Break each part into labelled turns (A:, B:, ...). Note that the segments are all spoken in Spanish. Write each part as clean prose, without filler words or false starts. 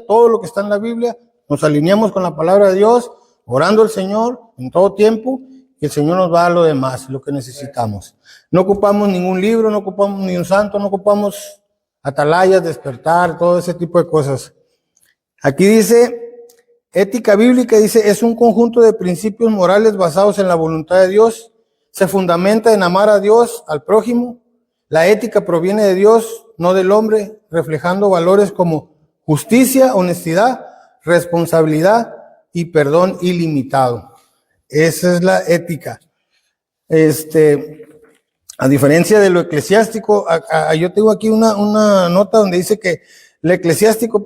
A: todo lo que está en la Biblia, nos alineamos con la palabra de Dios, orando al Señor en todo tiempo, y el Señor nos va a dar lo demás, lo que necesitamos. No ocupamos ningún libro, no ocupamos ni un santo, no ocupamos atalayas, despertar, todo ese tipo de cosas. Aquí dice, ética bíblica, dice, es un conjunto de principios morales basados en la voluntad de Dios, se fundamenta en amar a Dios, al prójimo. La ética proviene de Dios, no del hombre, reflejando valores como justicia, honestidad, responsabilidad y perdón ilimitado. Esa es la ética. A diferencia de lo eclesiástico, yo tengo aquí una nota donde dice que lo eclesiástico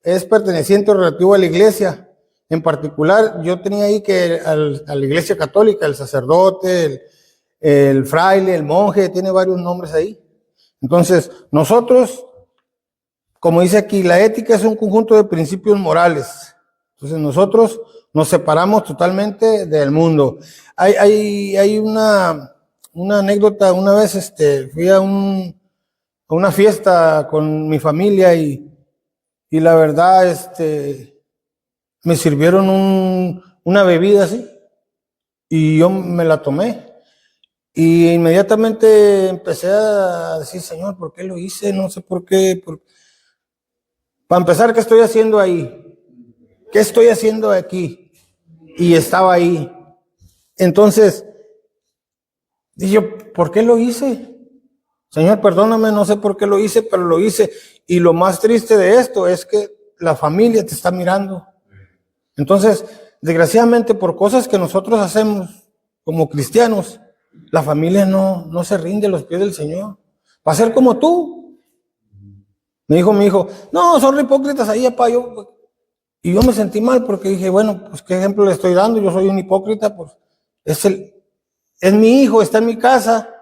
A: es perteneciente o relativo a la iglesia. En particular, yo tenía ahí que a la iglesia católica, el sacerdote, el fraile, el monje, tiene varios nombres ahí. Entonces, nosotros, como dice aquí, la ética es un conjunto de principios morales. Entonces, nosotros nos separamos totalmente del mundo. Hay una anécdota. Una vez fui a una fiesta con mi familia y la verdad, me sirvieron una bebida así y yo me la tomé. Y inmediatamente empecé a decir, Señor, ¿por qué lo hice? No sé por qué. Para empezar, ¿qué estoy haciendo ahí? ¿Qué estoy haciendo aquí? Y estaba ahí. Entonces, dije yo, ¿por qué lo hice? Señor, perdóname, no sé por qué lo hice, pero lo hice. Y lo más triste de esto es que la familia te está mirando. Entonces, desgraciadamente, por cosas que nosotros hacemos como cristianos, la familia no se rinde a los pies del Señor. Va a ser como tú. Me dijo mi hijo, no, son hipócritas ahí, papá. Y yo me sentí mal porque dije, bueno, pues qué ejemplo le estoy dando. Yo soy un hipócrita, pues es mi hijo, está en mi casa.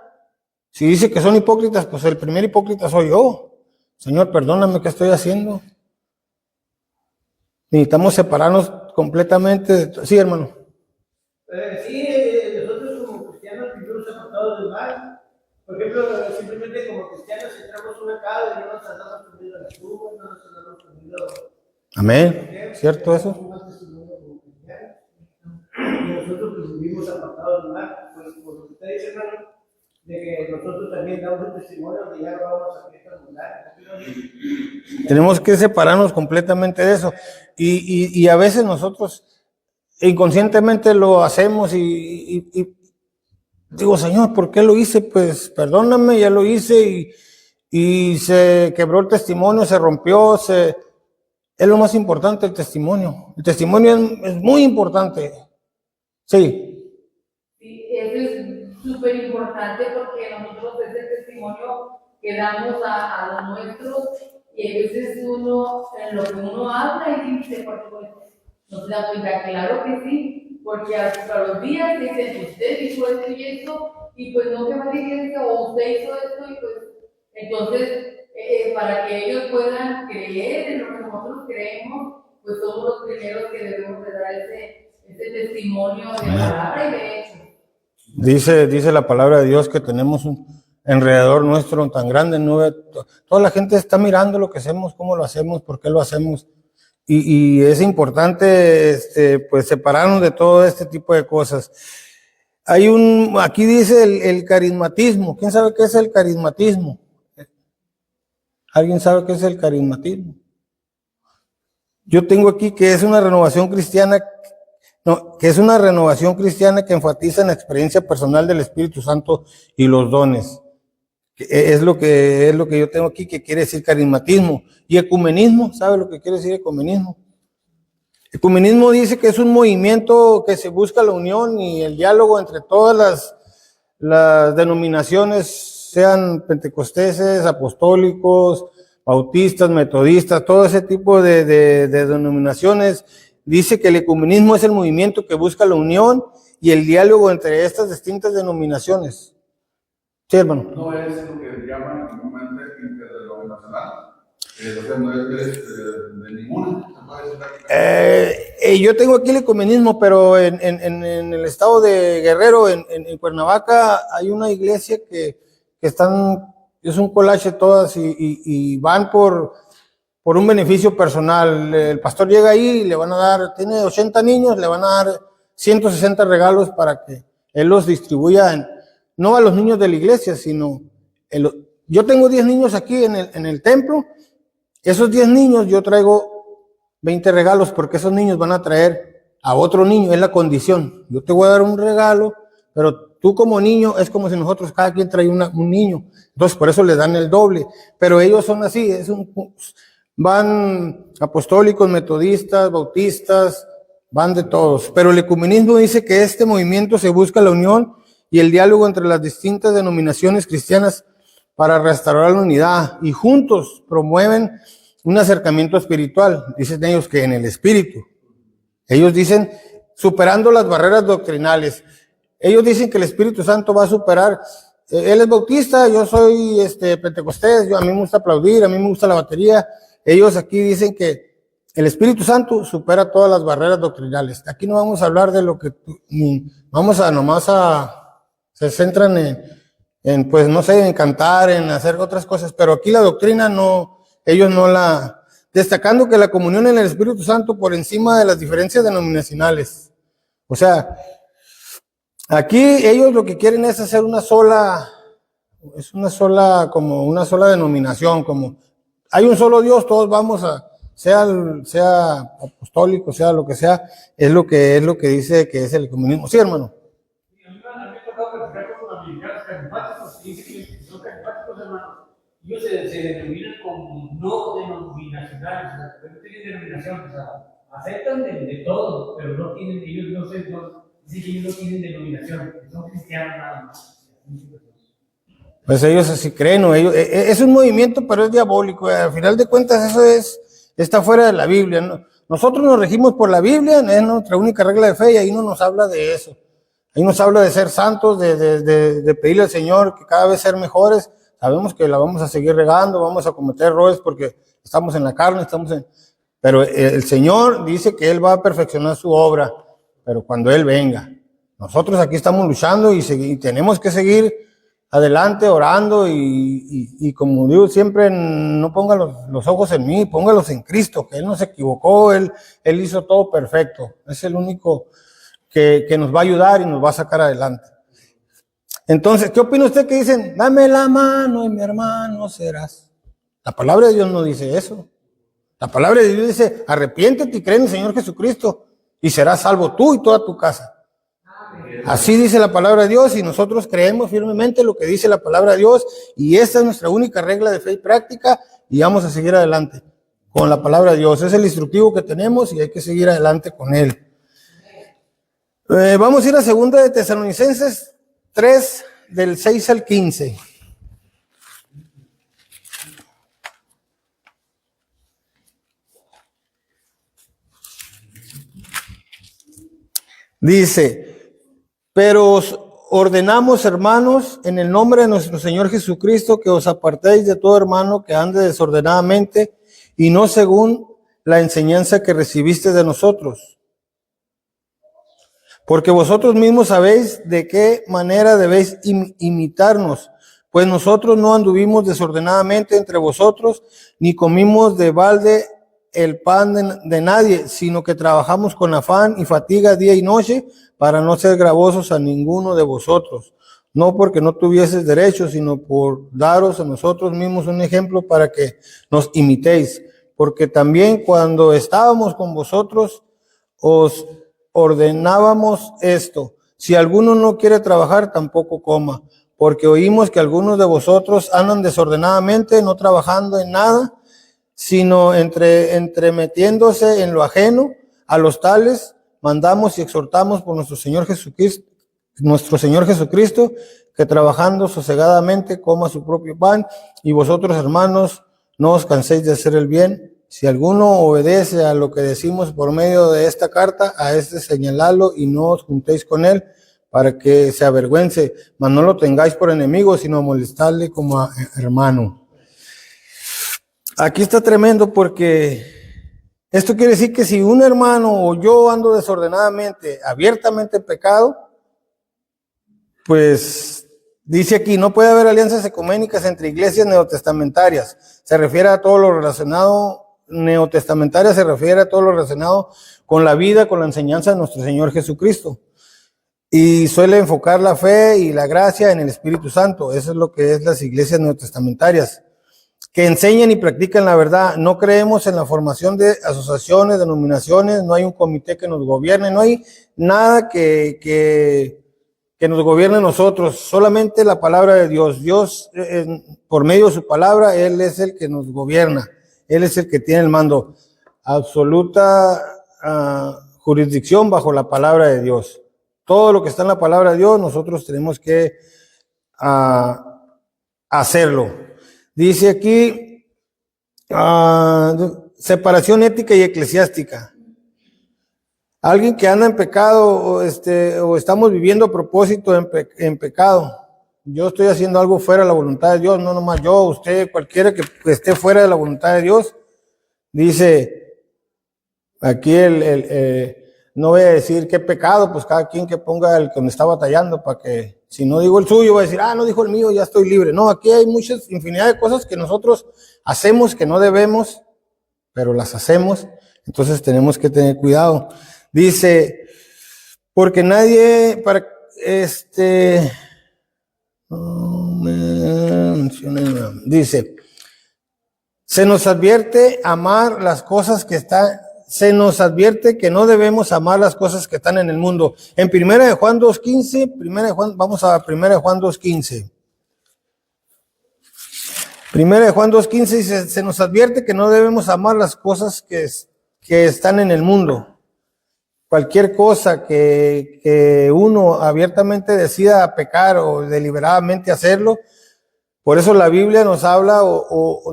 A: Si dice que son hipócritas, pues el primer hipócrita soy yo. Señor, perdóname, ¿qué estoy haciendo? Necesitamos separarnos completamente. Sí, hermano.
B: Sí, nosotros como cristianos vivimos apartados del mal. Por ejemplo, simplemente como cristianos entramos a un mercado y no nos andamos comiendo las uvas, no nos andamos comiendo.
A: Amén. ¿Cierto eso?
B: Y nosotros pues, vivimos apartados del mal. Pues, por lo que usted dice, hermano, de que nosotros también damos un testimonio de ya no vamos a fiestas mundanas.
A: Tenemos que separarnos completamente de eso. Y a veces nosotros inconscientemente lo hacemos y digo, Señor, ¿por qué lo hice? Pues perdóname, ya lo hice y se quebró el testimonio, se rompió, es lo más importante, el testimonio. El testimonio es muy importante. Sí.
C: Sí, eso es súper importante porque nosotros ese testimonio que damos a los nuestros y a veces uno, en lo que uno habla y dice, porque pues, no se da cuenta, claro que sí, porque a los días dicen, usted hizo esto y esto, y pues no que va a decir esto, o usted hizo esto, y pues entonces, para que ellos puedan creer en lo que nosotros creemos, pues somos los primeros que debemos de dar ese testimonio de palabra y de hecho.
A: Dice la palabra de Dios que tenemos un alrededor nuestro tan grande, ¿no? Toda la gente está mirando lo que hacemos, cómo lo hacemos, por qué lo hacemos. Y es importante pues separarnos de todo este tipo de cosas. Aquí dice el carismatismo. ¿Quién sabe qué es el carismatismo? ¿Alguien sabe qué es el carismatismo? Yo tengo aquí que es una renovación cristiana, que enfatiza en la experiencia personal del Espíritu Santo y los dones. Es lo que yo tengo aquí, que quiere decir carismatismo. Y ecumenismo, ¿sabe lo que quiere decir ecumenismo? Ecumenismo dice que es un movimiento que se busca la unión y el diálogo entre todas las denominaciones, sean pentecosteses, apostólicos, bautistas, metodistas, todo ese tipo de denominaciones. Dice que el ecumenismo es el movimiento que busca la unión y el diálogo entre estas distintas denominaciones. Sí, hermano.
D: No es lo que llaman normalmente interdenominacional. O sea, no es de ninguna.
A: Yo tengo aquí el ecumenismo, pero en el estado de Guerrero, en Cuernavaca, hay una iglesia que es un collage todas y van por por un beneficio personal. El pastor llega ahí y le van a dar, tiene 80 niños, le van a dar 160 regalos para que él los distribuya, no a los niños de la iglesia, sino, yo tengo 10 niños aquí en el templo, esos 10 niños yo traigo 20 regalos porque esos niños van a traer a otro niño, es la condición. Yo te voy a dar un regalo, pero tú como niño es como si nosotros, cada quien trae un niño. Entonces por eso le dan el doble. Pero ellos son así, van apostólicos, metodistas, bautistas, van de todos. Pero el ecumenismo dice que este movimiento se busca la unión y el diálogo entre las distintas denominaciones cristianas para restaurar la unidad, y juntos promueven un acercamiento espiritual. Dicen ellos que en el espíritu. Ellos dicen, superando las barreras doctrinales. Ellos dicen que el Espíritu Santo va a superar. Él es bautista, yo soy pentecostés, a mí me gusta aplaudir, a mí me gusta la batería. Ellos aquí dicen que el Espíritu Santo supera todas las barreras doctrinales. Aquí no vamos a hablar de lo que se centran pues no sé, en cantar, en hacer otras cosas, pero aquí la doctrina no, ellos no la, destacando que la comunión en el Espíritu Santo por encima de las diferencias denominacionales. O sea, aquí ellos lo que quieren es hacer una sola denominación, como hay un solo Dios, todos vamos a, sea apostólico, sea lo que sea, es lo que dice que es el comunismo. Sí, hermano.
B: A mí me ha tocado platicar con americanos carismáticos y dicen que son carismáticos, hermano. Ellos se denominan como no denominacionales, o sea, no tienen denominación, o sea, aceptan de todo, pero no tienen, ellos no sé, dicen que ellos no tienen denominación, son cristianos nada más.
A: Pues ellos así creen, ¿no? Es un movimiento, pero es diabólico. Al final de cuentas, está fuera de la Biblia, ¿no? Nosotros nos regimos por la Biblia, es nuestra única regla de fe, y ahí no nos habla de eso. Ahí nos habla de ser santos, de pedirle al Señor que cada vez ser mejores. Sabemos que la vamos a seguir regando, vamos a cometer errores porque estamos en la carne, pero el Señor dice que Él va a perfeccionar su obra, pero cuando Él venga. Nosotros aquí estamos luchando y tenemos que seguir adelante orando y como digo siempre, no ponga los ojos en mí, póngalos en Cristo, que Él no se equivocó, Él hizo todo perfecto. Es el único que nos va a ayudar y nos va a sacar adelante. Entonces, ¿qué opina usted que dicen? Dame la mano y mi hermano serás. La palabra de Dios no dice eso. La palabra de Dios dice, arrepiéntete y cree en el Señor Jesucristo y serás salvo tú y toda tu casa. Así dice la palabra de Dios y nosotros creemos firmemente lo que dice la palabra de Dios y esta es nuestra única regla de fe y práctica y vamos a seguir adelante con la palabra de Dios. Es el instructivo que tenemos y hay que seguir adelante con él. Vamos a ir a 2 de Tesalonicenses 3, del 6 al 15. Dice, pero os ordenamos, hermanos, en el nombre de nuestro Señor Jesucristo, que os apartéis de todo hermano que ande desordenadamente y no según la enseñanza que recibiste de nosotros. Porque vosotros mismos sabéis de qué manera debéis imitarnos, pues nosotros no anduvimos desordenadamente entre vosotros, ni comimos de balde el pan de nadie, sino que trabajamos con afán y fatiga día y noche para no ser gravosos a ninguno de vosotros, no porque no tuvieses derecho, sino por daros a nosotros mismos un ejemplo para que nos imitéis, porque también cuando estábamos con vosotros os ordenábamos esto: si alguno no quiere trabajar, tampoco coma, porque oímos que algunos de vosotros andan desordenadamente, no trabajando en nada, sino entremetiéndose en lo ajeno. A los tales mandamos y exhortamos por nuestro Señor Jesucristo, que trabajando sosegadamente coma su propio pan, y vosotros, hermanos, no os canséis de hacer el bien. Si alguno obedece a lo que decimos por medio de esta carta, a este señaladlo y no os juntéis con él para que se avergüence, mas no lo tengáis por enemigo, sino molestadle como a hermano. Aquí está tremendo porque esto quiere decir que si un hermano o yo ando desordenadamente, abiertamente en pecado, pues dice aquí, no puede haber alianzas ecuménicas entre iglesias neotestamentarias. Se refiere a todo lo relacionado neotestamentaria se refiere a todo lo relacionado con la vida, con la enseñanza de nuestro Señor Jesucristo. Y suele enfocar la fe y la gracia en el Espíritu Santo. Eso es lo que es las iglesias neotestamentarias, que enseñan y practican la verdad. No creemos en la formación de asociaciones, denominaciones, no hay un comité que nos gobierne, no hay nada que nos gobierne a nosotros, solamente la palabra de Dios. Dios, por medio de su palabra, Él es el que nos gobierna, Él es el que tiene el mando. Absoluta jurisdicción bajo la palabra de Dios. Todo lo que está en la palabra de Dios, nosotros tenemos que hacerlo. Dice aquí, separación ética y eclesiástica. Alguien que anda en pecado o estamos viviendo a propósito en pecado. Yo estoy haciendo algo fuera de la voluntad de Dios, no nomás yo, usted, cualquiera que esté fuera de la voluntad de Dios. Dice aquí no voy a decir qué pecado, pues cada quien que ponga el que me está batallando para que, si no digo el suyo, va a decir, no dijo el mío, ya estoy libre. No, aquí hay infinidad de cosas que nosotros hacemos que no debemos, pero las hacemos, entonces tenemos que tener cuidado. Dice, porque nadie, dice, se nos advierte amar las cosas que están, se nos advierte que no debemos amar las cosas que están en el mundo. En 1 de Juan 2:15, vamos a 1 de Juan 2:15. 1 de Juan 2:15 dice, se nos advierte que no debemos amar las cosas que están en el mundo. Cualquier cosa que uno abiertamente decida pecar o deliberadamente hacerlo, por eso la Biblia nos habla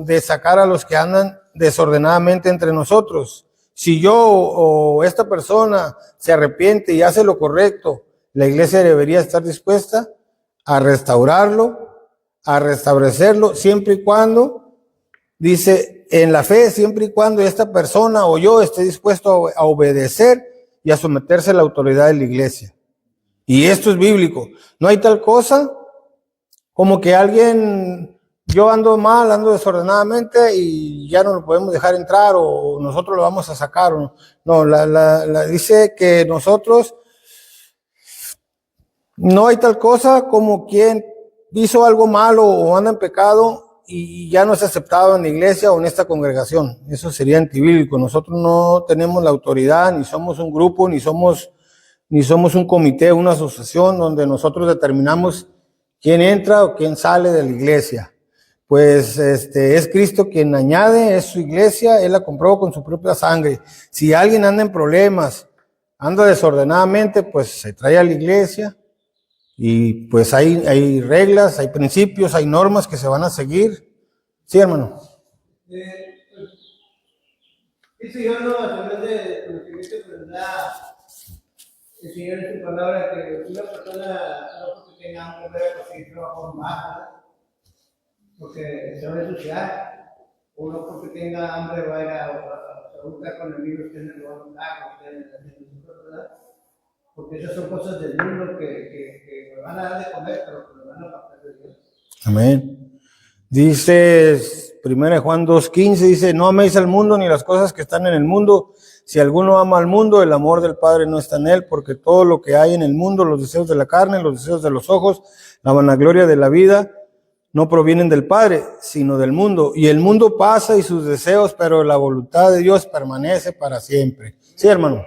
A: de sacar a los que andan desordenadamente entre nosotros. Si yo o esta persona se arrepiente y hace lo correcto, la iglesia debería estar dispuesta a restaurarlo, a restablecerlo, siempre y cuando, dice, en la fe, siempre y cuando esta persona o yo esté dispuesto a obedecer y a someterse a la autoridad de la iglesia. Y esto es bíblico. No hay tal cosa como que alguien, yo ando mal, ando desordenadamente y ya no lo podemos dejar entrar o nosotros lo vamos a sacar. No, dice que nosotros, no hay tal cosa como quien hizo algo malo o anda en pecado y ya no es aceptado en la iglesia o en esta congregación. Eso sería antibíblico. Nosotros no tenemos la autoridad, ni somos un grupo, ni somos un comité, una asociación donde nosotros determinamos quién entra o quién sale de la iglesia. Pues es Cristo quien añade, es su iglesia, Él la compró con su propia sangre. Si alguien anda en problemas, anda desordenadamente, pues se trae a la iglesia. Y pues hay reglas, hay principios, hay normas que se van a seguir. Sí, hermano.
E: Dice yo, no, a través de conocimiento que nos da el Señor en su palabra, que una persona no porque tenga hambre debe conseguir trabajo más, porque se va a ensuciar, o no porque tenga hambre va a ir a buscar con amigos que no lo van a dar, ¿verdad? Porque esas son cosas del mundo que me van a dar de comer, pero que me van a apartar de Dios.
A: Amén. Dice 1 Juan 2:15, dice, no améis al mundo ni las cosas que están en el mundo. Si alguno ama al mundo, el amor del Padre no está en él, porque todo lo que hay en el mundo, los deseos de la carne, los deseos de los ojos, la vanagloria de la vida, no provienen del Padre, sino del mundo. Y el mundo pasa y sus deseos, pero la voluntad de Dios permanece para siempre. Sí, hermano.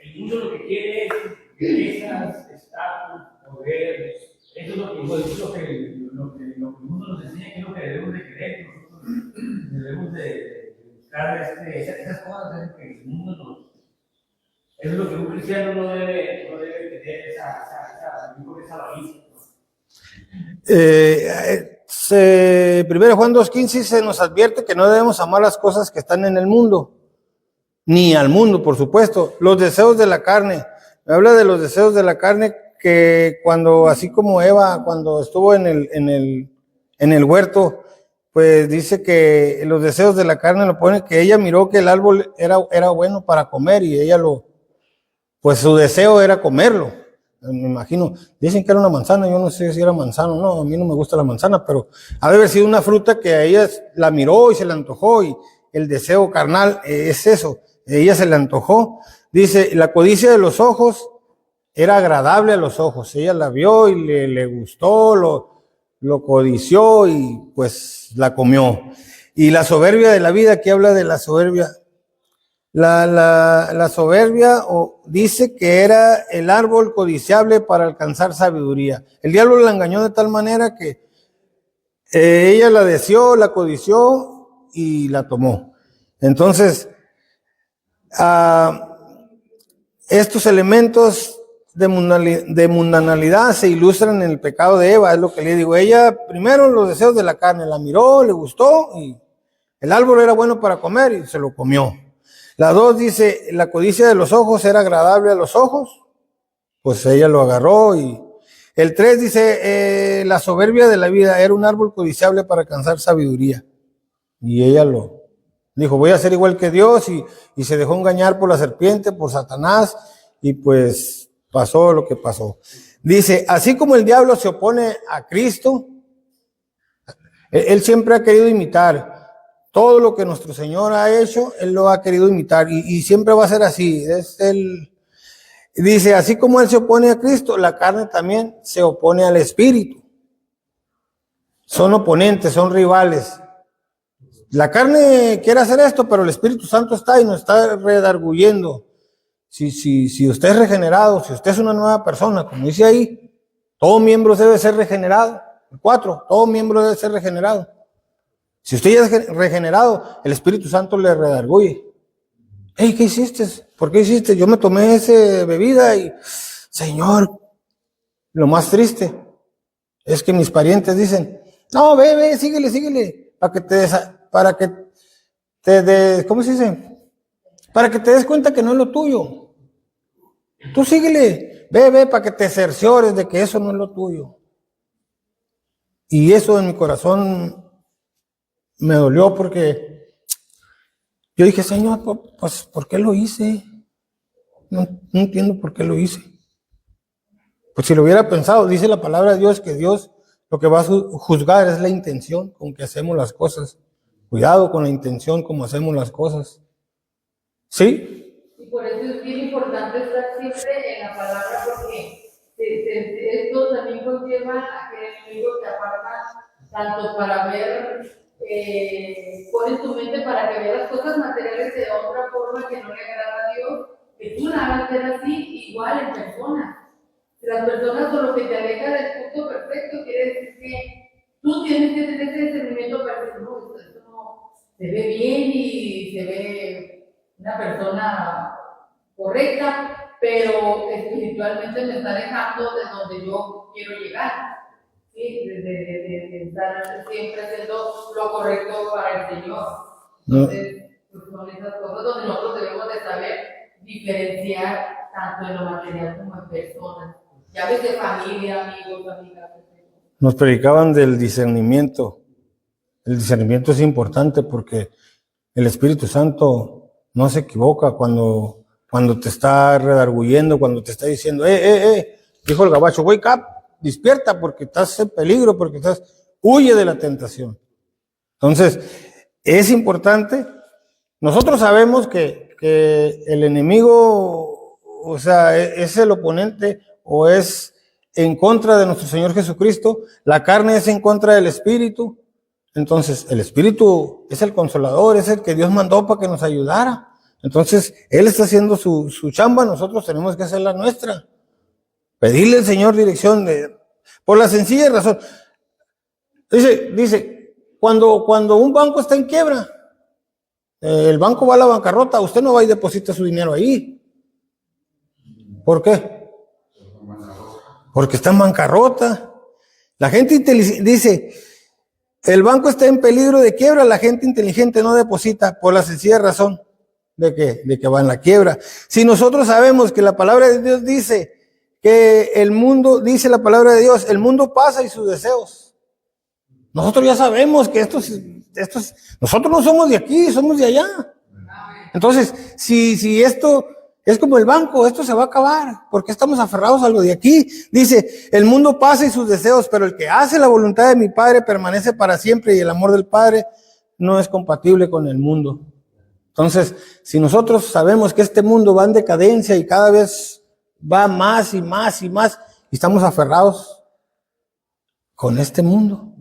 B: El mundo lo que quiere es riquezas, estatus, poder. Eso es lo que el mundo nos enseña, que es lo que debemos de querer. Nosotros debemos de buscar esas cosas, es que el mundo nos. Eso es lo que un cristiano no debe tener esa avaricia.
A: 1 Juan 2:15 se nos advierte que no debemos amar las cosas que están en el mundo, ni al mundo, por supuesto. Los deseos de la carne. Me habla de los deseos de la carne que cuando, así como Eva, cuando estuvo en el huerto, pues dice que los deseos de la carne lo pone que ella miró que el árbol era bueno para comer y ella pues su deseo era comerlo. me imagino. Dicen que era una manzana, yo no sé si era manzana o no, a mí no me gusta la manzana, pero ha de haber sido una fruta que a ella la miró y se le antojó, y el deseo carnal es eso, a ella se le antojó. Dice, la codicia de los ojos era agradable a los ojos, ella la vio y le gustó, lo codició y pues la comió. Y la soberbia de la vida, aquí habla de la soberbia. La soberbia dice que era el árbol codiciable para alcanzar sabiduría. El diablo la engañó de tal manera que ella la deseó, la codició y la tomó. Entonces, estos elementos de mundanalidad se ilustran en el pecado de Eva, es lo que le digo. Ella, primero los deseos de la carne, la miró, le gustó y el árbol era bueno para comer y se lo comió. La 2 dice, la codicia de los ojos era agradable a los ojos, pues ella lo agarró. Y el 3 dice, la soberbia de la vida era un árbol codiciable para alcanzar sabiduría. Y ella lo dijo, voy a ser igual que Dios, y se dejó engañar por la serpiente, por Satanás, y pues pasó lo que pasó. Dice, así como el diablo se opone a Cristo, él siempre ha querido imitar. Todo lo que nuestro Señor ha hecho, Él lo ha querido imitar y siempre va a ser así. Dice, así como Él se opone a Cristo, la carne también se opone al Espíritu. Son oponentes, son rivales. La carne quiere hacer esto, pero el Espíritu Santo está y nos está redarguyendo. Si usted es regenerado, si usted es una nueva persona, como dice ahí, todo miembro debe ser regenerado. 4, todo miembro debe ser regenerado. Si usted ya es regenerado, el Espíritu Santo le redarguye. Hey, ¿qué hiciste? ¿Por qué hiciste? Yo me tomé esa bebida y, Señor, lo más triste es que mis parientes dicen, no, ve, síguele, ¿cómo se dice? Para que te des cuenta que no es lo tuyo. Tú síguele, ve, para que te cerciores de que eso no es lo tuyo. Y eso en mi corazón me dolió porque yo dije, Señor, pues, ¿por qué lo hice? No entiendo por qué lo hice. Pues si lo hubiera pensado, dice la palabra de Dios que Dios lo que va a juzgar es la intención con que hacemos las cosas. Cuidado con la intención como hacemos las cosas. ¿Sí?
C: Y por eso es bien importante estar siempre en la palabra, porque esto también conlleva a que el enemigo te aparta tanto para ver, pones tu mente para que veas las cosas materiales de otra forma que no le agrada a Dios, que tú la hagas ser así, igual en personas. Las personas con lo que te aleja del punto perfecto, quiere decir que tú tienes que tener ese discernimiento para decir, no, esto no se ve bien y se ve una persona correcta, pero espiritualmente me está alejando de donde yo quiero llegar. ¿Sí? De estar siempre haciendo lo correcto para el Señor. Entonces, pues son esas cosas donde nosotros debemos de saber diferenciar tanto en lo material como en personas. Ya ves de familia, amigos, amigas.
A: Nos predicaban del discernimiento. El discernimiento es importante porque el Espíritu Santo no se equivoca cuando te está redarguyendo, cuando te está diciendo, dijo el gabacho, wake up, despierta porque estás en peligro, huye de la tentación. Entonces, es importante. Nosotros sabemos que el enemigo, o sea, es el oponente o es en contra de nuestro Señor Jesucristo. La carne es en contra del Espíritu. Entonces, el Espíritu es el consolador, es el que Dios mandó para que nos ayudara. Entonces, Él está haciendo su chamba, nosotros tenemos que hacer la nuestra. Pedirle al Señor dirección por la sencilla razón. Dice, cuando un banco está en quiebra, el banco va a la bancarrota, usted no va y deposita su dinero ahí. ¿Por qué? Porque está en bancarrota. La gente inteligente dice, el banco está en peligro de quiebra, la gente inteligente no deposita por la sencilla razón de que va en la quiebra. Si nosotros sabemos que la palabra de Dios dice que el mundo, dice la palabra de Dios, el mundo pasa y sus deseos. Nosotros ya sabemos que nosotros no somos de aquí, somos de allá. Entonces, si esto Es como el banco, esto se va a acabar, porque estamos aferrados a lo de aquí. Dice, el mundo pasa y sus deseos, pero el que hace la voluntad de mi Padre permanece para siempre, y el amor del Padre no es compatible con el mundo. Entonces, si nosotros sabemos que este mundo va en decadencia y cada vez va más y más y más, y estamos aferrados con este mundo.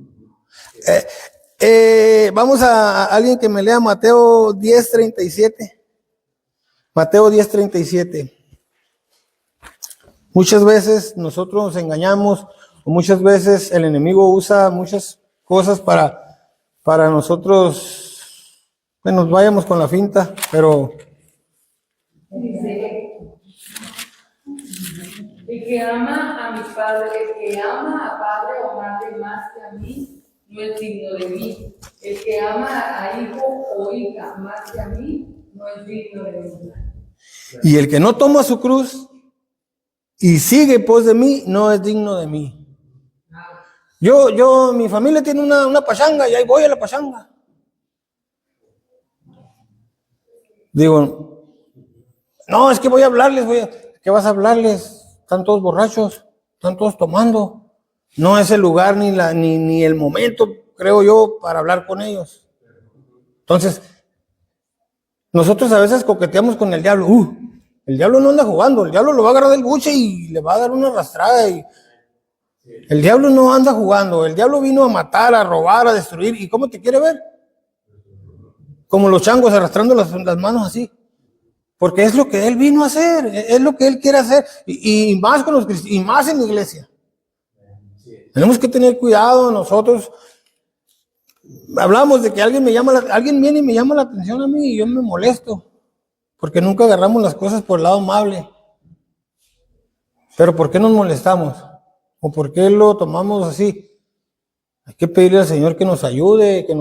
A: Vamos a alguien que me lea Mateo 10:37. Mateo 10:37. Muchas veces nosotros nos engañamos, o muchas veces el enemigo usa muchas cosas para nosotros, bueno, nos vayamos con la finta, pero
C: Dice, el que ama a mi padre, el que ama a padre o madre más que a mí, no es digno de mí. El que ama a hijo o hija más que a mí, no es digno de mí.
A: y el que no toma su cruz y sigue pos de mí, no es digno de mí. Mi familia tiene una pachanga y ahí voy a la pachanga. Digo, no, es que voy a hablarles, ¿qué vas a hablarles? Están todos borrachos, están todos tomando. No es el lugar ni el momento, creo yo, para hablar con ellos. Entonces, nosotros a veces coqueteamos con el diablo. El diablo no anda jugando, el diablo lo va a agarrar del buche y le va a dar una arrastrada. El diablo no anda jugando, el diablo vino a matar, a robar, a destruir. ¿Y cómo te quiere ver? Como los changos arrastrando las manos así. Porque es lo que él vino a hacer, es lo que él quiere hacer. Y más con los cristianos, y más en la iglesia. Tenemos que tener cuidado nosotros. Hablamos de que alguien viene y me llama la atención a mí y yo me molesto. Porque nunca agarramos las cosas por el lado amable. Pero ¿por qué nos molestamos? ¿O por qué lo tomamos así? Hay que pedirle al Señor que nos ayude, que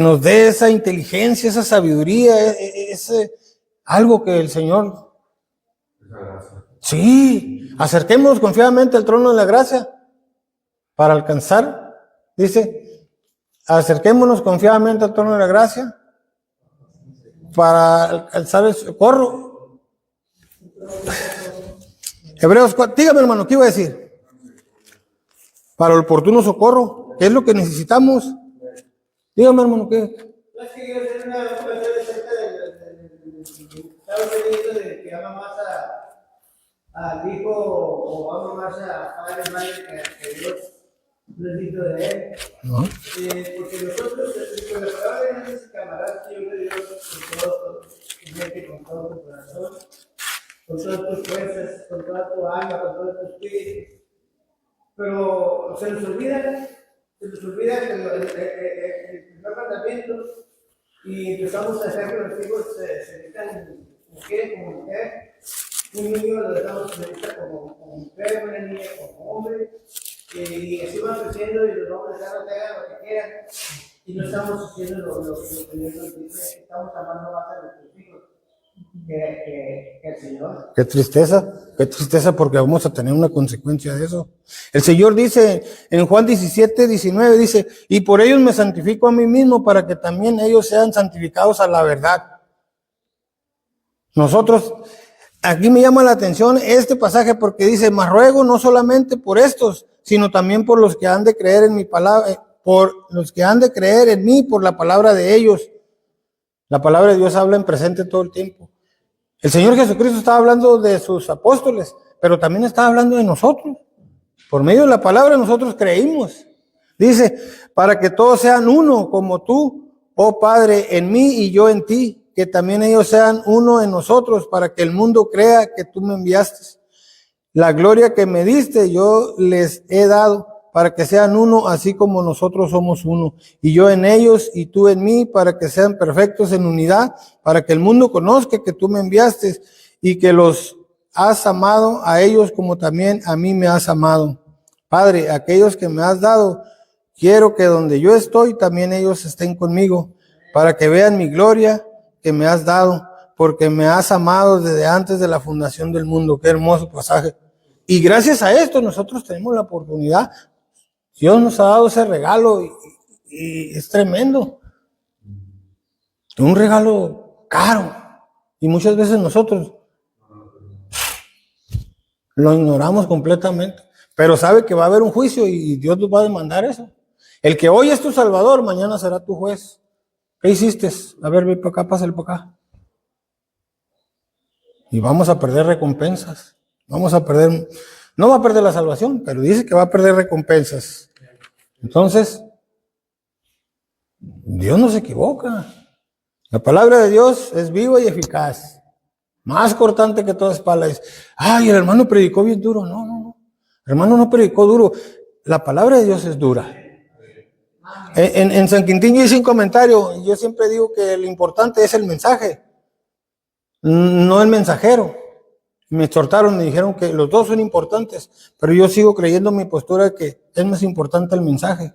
A: nos dé esa inteligencia, esa sabiduría, algo que el Señor... Sí, acerquémonos confiadamente al trono de la gracia para alcanzar, dice, acerquémonos confiadamente al trono de la gracia para alcanzar el socorro. Hebreos 4, dígame hermano, ¿qué iba a decir? Para el oportuno socorro, ¿qué es lo que necesitamos? Dígame hermano, ¿qué?
E: No es que quiero hacer una conversación acerca del Estados Unidos, de que ama más al hijo o ama más a padre, madre que Dios, no es digno de él.
A: ¿No?
E: Porque nosotros, con la palabra de Dios, camarada, yo le digo con todo tu mente, con todo tu corazón, con todas tus fuerzas, con toda tu alma, con todo tu espíritu. Pero se nos olvida que el primer mandamiento, y empezamos a hacer que los hijos se metan mujer como mujer. Un niño lo dejamos se meta como mujer, una niña como hombre, y así van creciendo y los hombres ya no te hagan lo que quieran, y no estamos haciendo lo que Dios nos dice, estamos amando más a nuestros hijos que el Señor.
A: Qué tristeza porque vamos a tener una consecuencia de eso. El Señor dice en Juan 17:19, dice, y por ellos me santifico a mí mismo para que también ellos sean santificados a la verdad. Nosotros, aquí me llama la atención este pasaje porque dice, mas ruego no solamente por estos, sino también por los que han de creer en mi palabra, por los que han de creer en mí por la palabra de ellos. La palabra de Dios habla en presente todo el tiempo. El Señor Jesucristo estaba hablando de sus apóstoles, pero también estaba hablando de nosotros. Por medio de la palabra nosotros creímos. Dice, para que todos sean uno, como tú, oh Padre, en mí y yo en ti, que también ellos sean uno en nosotros, para que el mundo crea que tú me enviaste. La gloria que me diste yo les he dado, para que sean uno, así como nosotros somos uno. Y yo en ellos y tú en mí, para que sean perfectos en unidad, para que el mundo conozca que tú me enviaste y que los has amado a ellos como también a mí me has amado. Padre, aquellos que me has dado, quiero que donde yo estoy, también ellos estén conmigo, para que vean mi gloria que me has dado, porque me has amado desde antes de la fundación del mundo. Qué hermoso pasaje. Y gracias a esto nosotros tenemos la oportunidad. Dios nos ha dado ese regalo y es tremendo. Un regalo caro. Y muchas veces nosotros lo ignoramos completamente. Pero sabe que va a haber un juicio y Dios nos va a demandar eso. El que hoy es tu Salvador, mañana será tu juez. ¿Qué hiciste? A ver, ve para acá, pásale para acá. Y vamos a perder recompensas. Vamos a perder, no va a perder la salvación, pero dice que va a perder recompensas. Entonces, Dios no se equivoca. La palabra de Dios es viva y eficaz. Más cortante que toda espada. Ay, el hermano predicó bien duro. No, no, no. El hermano no predicó duro. La palabra de Dios es dura. En San Quintín yo hice un comentario. Yo siempre digo que lo importante es el mensaje, no el mensajero. Me exhortaron, me dijeron que los dos son importantes, pero yo sigo creyendo en mi postura que es más importante el mensaje.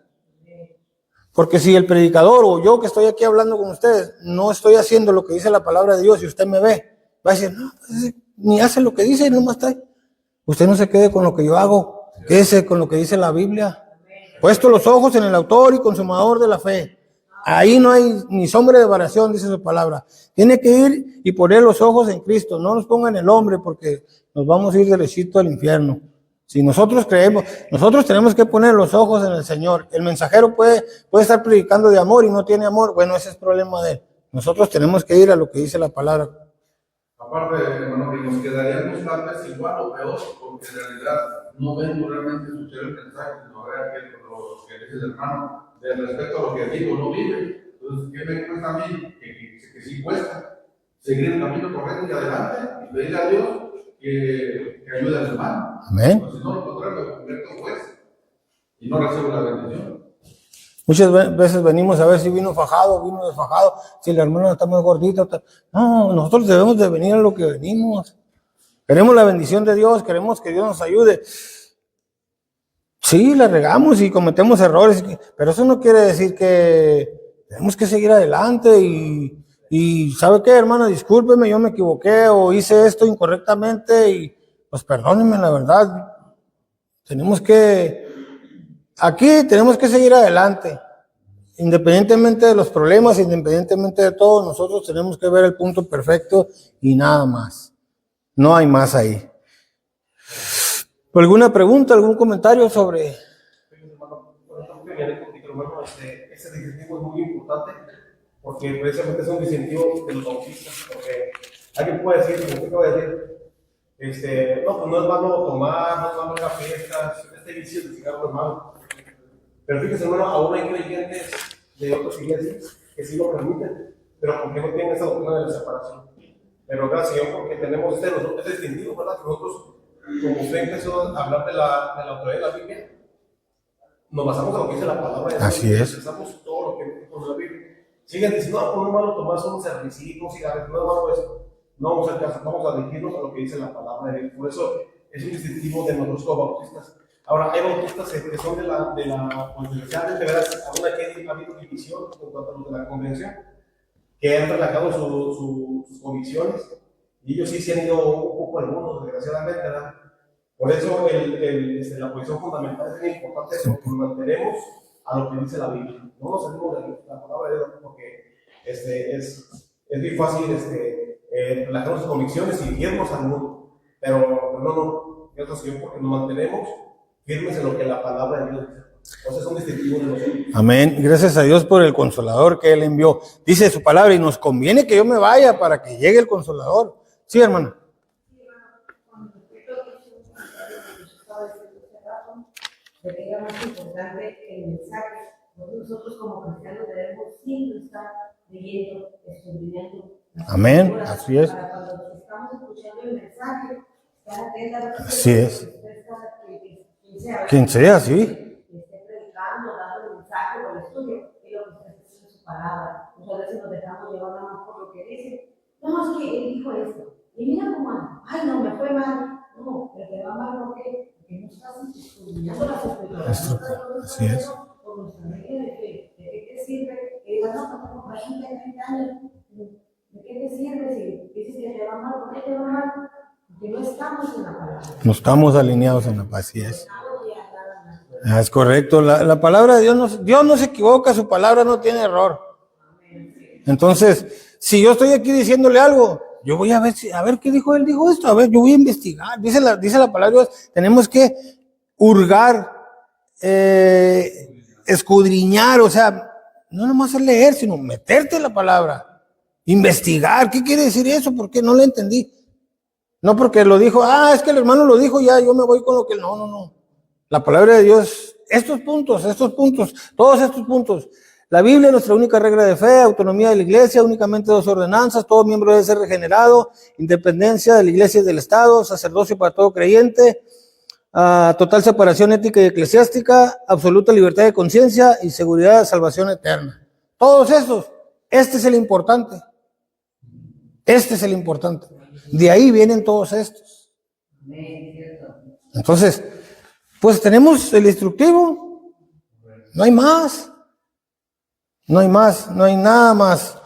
A: Porque si el predicador o yo que estoy aquí hablando con ustedes no estoy haciendo lo que dice la palabra de Dios y usted me ve, va a decir, no, ni hace lo que dice y nomás está ahí. Usted no se quede con lo que yo hago, quédese con lo que dice la Biblia. Puesto los ojos en el autor y consumador de la fe. Ahí no hay ni sombra de variación, dice su palabra. Tiene que ir y poner los ojos en Cristo. No nos pongan en el hombre porque nos vamos a ir derechito al infierno. Si nosotros creemos, nosotros tenemos que poner los ojos en el Señor. El mensajero puede estar predicando de amor y no tiene amor. Bueno, ese es problema de él. Nosotros tenemos que ir a lo que dice la palabra.
D: Aparte, hermano, que nos quedaríamos tal vez igual o peor, porque en realidad no ven realmente escuchar el mensaje, sino ver lo que dice el hermano, de respecto a lo que digo, no vive. Entonces, ¿qué me cuesta a mí? Que sí cuesta seguir el camino correcto y adelante y pedirle a Dios que ayude al hermano.
A: Amén.
D: Pues, si no, lo contrario, me convierto en juez y no recibo la bendición.
A: Muchas veces venimos a ver si vino fajado, vino desfajado, si el hermano está muy gordito. No, nosotros debemos de venir a lo que venimos. Queremos la bendición de Dios, queremos que Dios nos ayude. Sí, la regamos y cometemos errores, pero eso no quiere decir que tenemos que seguir adelante y ¿sabe qué, hermano? Discúlpeme, yo me equivoqué o hice esto incorrectamente y pues perdónenme, la verdad. Aquí tenemos que seguir adelante. Independientemente de los problemas, independientemente de todo, nosotros tenemos que ver el punto perfecto y nada más. No hay más ahí. ¿Alguna pregunta, algún comentario sobre?
F: Ese distintivo es muy importante porque precisamente es un distintivo de los bautistas. Porque alguien puede decir, como usted acaba de decir, no, pues no es malo tomar, no es malo ir a fiestas, este vicio de cigarro es malo. Pero fíjese, hermano, aún hay creyentes de otras iglesias que sí lo permiten, pero porque no tienen esa doctrina de la separación. Pero gracias a Dios, porque tenemos este distintivo, ¿verdad? Que nosotros, como usted empezó a hablar de la autoridad de la Biblia, nos basamos en lo que dice la palabra de Dios.
A: Así es.
F: Pensamos todo lo que dice la Biblia. Siguen diciendo, no, pues no es malo tomarse un cervecito, un cigarro, no es malo eso. No vamos a hacer caso, vamos a dirigirnos a lo que dice la palabra de Dios. Por eso es un distintivo de nosotros como bautistas. Ahora, hay bautistas que son de la congregación, de veras, aún aquí ha habido división en cuanto a los de la congregación, que han relajado sus convicciones, y ellos sí se han ido un poco algunos, desgraciadamente, ¿verdad? Por eso la posición fundamental es muy importante, porque nos mantenemos a lo que dice la Biblia. No nos salimos de la palabra de Dios, porque es muy fácil relajar sus convicciones y irnos al mundo, pero no, gracias a Dios, porque nos mantenemos firmes en lo que la palabra de Dios dice. Entonces es un distintivo de nosotros.
A: Amén. Gracias a Dios por el Consolador que Él envió. Dice su palabra, y nos conviene que yo me vaya para que llegue el Consolador. Sí, hermano.
G: De que era más importante el mensaje. Nosotros como cristianos debemos siempre estar leyendo, estudiando.
A: Amén, así es.
G: Para cuando estamos escuchando el mensaje, estar atentos.
A: Así es. Quien sea, sí.
G: Esté predicando, dando el mensaje o el estudio, y lo que está diciendo su palabra. Muchas veces nos dejamos llevar nada más por lo que dice. No, es que él dijo esto. Y mira cómo anda. Ay, no, me fue mal. No, el que va mal, ¿por qué? Porque no estás estudiando las escrituras.
A: Así es.
G: Por nuestra mente, ¿de qué te sirve? Que digas, no, tengo 20, 30 años. ¿De qué te sirve si dices que te va mal? ¿Por qué te va mal? Porque no estamos en la palabra.
A: No estamos alineados en la paz, así es. Es correcto. La palabra de Dios no se equivoca, su palabra no tiene error. Entonces, si yo estoy aquí diciéndole algo, yo voy a ver a ver qué dijo él, dijo esto, a ver, yo voy a investigar. Dice la palabra de Dios, tenemos que hurgar, escudriñar, o sea, no nomás es leer, sino meterte en la palabra, investigar. ¿Qué quiere decir eso? ¿Por qué? No lo entendí. No porque lo dijo, es que el hermano lo dijo, ya yo me voy con lo que... No. La palabra de Dios, estos puntos, todos estos puntos. La Biblia es nuestra única regla de fe, autonomía de la iglesia, únicamente 2 ordenanzas, todo miembro debe ser regenerado, independencia de la iglesia y del Estado, sacerdocio para todo creyente, total separación ética y eclesiástica, absoluta libertad de conciencia y seguridad de salvación eterna. Todos esos, este es el importante. Este es el importante. De ahí vienen todos estos. Entonces, pues tenemos el instructivo. No hay más. No hay más, no hay nada más.